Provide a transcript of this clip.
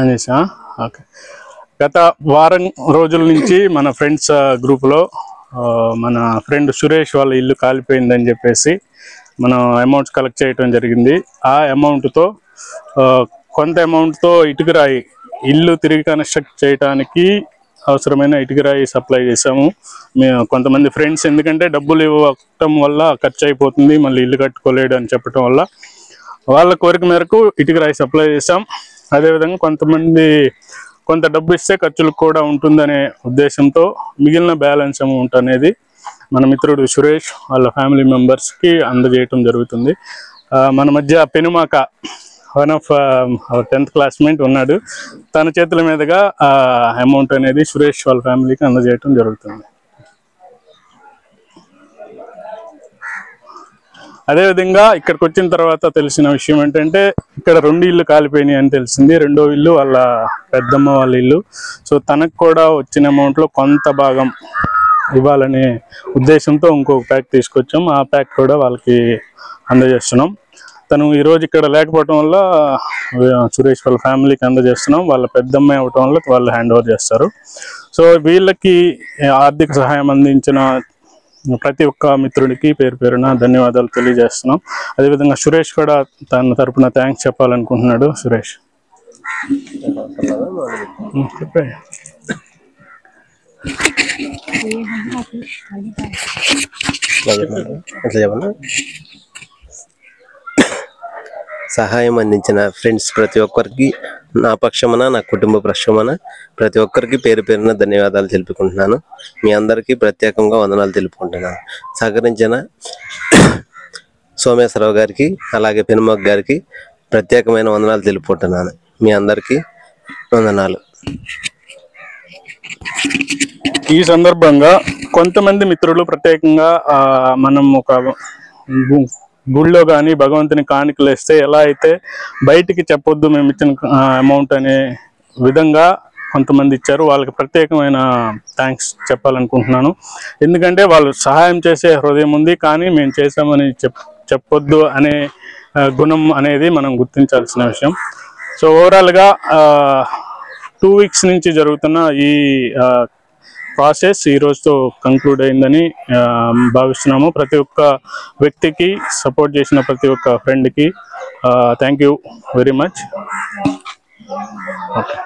అనేసా okay. గత వారం రోజుల నుంచి మన ఫ్రెండ్స్ గ్రూప్లో మన ఫ్రెండ్ సురేష్ వాళ్ళ ఇల్లు కాలిపోయిందని చెప్పేసి మనం అమౌంట్స్ కలెక్ట్ చేయడం జరిగింది. ఆ అమౌంట్తో కొంత అమౌంట్తో ఇటుకరాయి ఇల్లు తిరిగి కన్స్ట్రక్ట్ చేయడానికి అవసరమైన ఇటుకరాయి సప్లై చేసాము. మేము కొంతమంది ఫ్రెండ్స్ ఎందుకంటే డబ్బులు ఇవ్వటం వల్ల ఖర్చు అయిపోతుంది, మళ్ళీ ఇల్లు కట్టుకోలేడు అని చెప్పడం వల్ల వాళ్ళ కోరిక మేరకు ఇటుకరాయి సప్లై చేసాం. అదేవిధంగా కొంత డబ్బు ఇస్తే ఖర్చులకు కూడా ఉంటుందనే ఉద్దేశంతో మిగిలిన బ్యాలెన్స్ అమౌంట్ అనేది మన మిత్రుడు సురేష్ వాళ్ళ ఫ్యామిలీ మెంబర్స్కి అందజేయటం జరుగుతుంది. మన మధ్య Penumaka one of our 10th classmate ఉన్నాడు. తన చేతుల మీదుగా అమౌంట్ అనేది సురేష్ వాళ్ళ ఫ్యామిలీకి అందజేయటం జరుగుతుంది. అదేవిధంగా ఇక్కడికి వచ్చిన తర్వాత తెలిసిన విషయం ఏంటంటే ఇక్కడ 2 ఇళ్ళు కాలిపోయినాయి అని తెలిసింది. రెండో ఇల్లు వాళ్ళ పెద్దమ్మ వాళ్ళ ఇల్లు. సో తనకు కూడా వచ్చిన అమౌంట్లో కొంత భాగం ఇవ్వాలనే ఉద్దేశంతో ఇంకొక ప్యాక్ తీసుకొచ్చాం. ఆ ప్యాక్ కూడా వాళ్ళకి అందజేస్తున్నాం. తను ఈరోజు ఇక్కడ లేకపోవడం వల్ల సురేష్ వాళ్ళ ఫ్యామిలీకి అందజేస్తున్నాం. వాళ్ళ పెద్దమ్మాయి అవటం వల్ల వాళ్ళు హ్యాండ్ ఓవర్ చేస్తారు. సో వీళ్ళకి ఆర్థిక సహాయం అందించిన ప్రతి ఒక్క మిత్రుడికి పేరు పేరున ధన్యవాదాలు తెలియజేస్తున్నాం. అదేవిధంగా సురేష్ కూడా తన తరపున థ్యాంక్స్ చెప్పాలనుకుంటున్నాడు. సురేష్ సహాయం అందించిన ఫ్రెండ్స్ ప్రతి ఒక్కరికి నా పక్షమున, నా కుటుంబ పక్షమున ప్రతి ఒక్కరికి పేరు పేరున ధన్యవాదాలు తెలుపుకుంటున్నాను. మీ అందరికీ ప్రత్యేకంగా వందనాలు తెలుపుకుంటున్నాను. సహకరించిన సోమేశ్వరరావు గారికి అలాగే పెనుమాక గారికి ప్రత్యేకమైన వందనాలు తెలుపుకుంటున్నాను. మీ అందరికీ వందనాలు. ఈ సందర్భంగా కొంతమంది మిత్రులు ప్రత్యేకంగా మనం ఒక గుళ్ళో కానీ భగవంతుని కానుకలు వేస్తే ఎలా అయితే బయటికి చెప్పొద్దు మేము ఇచ్చిన అమౌంట్ అనే విధంగా కొంతమంది ఇచ్చారు. వాళ్ళకి ప్రత్యేకమైన థ్యాంక్స్ చెప్పాలనుకుంటున్నాను. ఎందుకంటే వాళ్ళు సహాయం చేసే హృదయం ఉంది, కానీ మేము చేసామని చెప్పొద్దు అనే గుణం అనేది మనం గుర్తించాల్సిన విషయం. సో ఓవరాల్గా 2 weeks నుంచి జరుగుతున్న ఈ ప్రాసెస్ ఈ రోజుతో కంక్లూడ్ అయిందని భావిస్తున్నాము. ప్రతి ఒక్క వ్యక్తికి, సపోర్ట్ చేసిన ప్రతి ఒక్క ఫ్రెండ్కి thank you very much. Okay.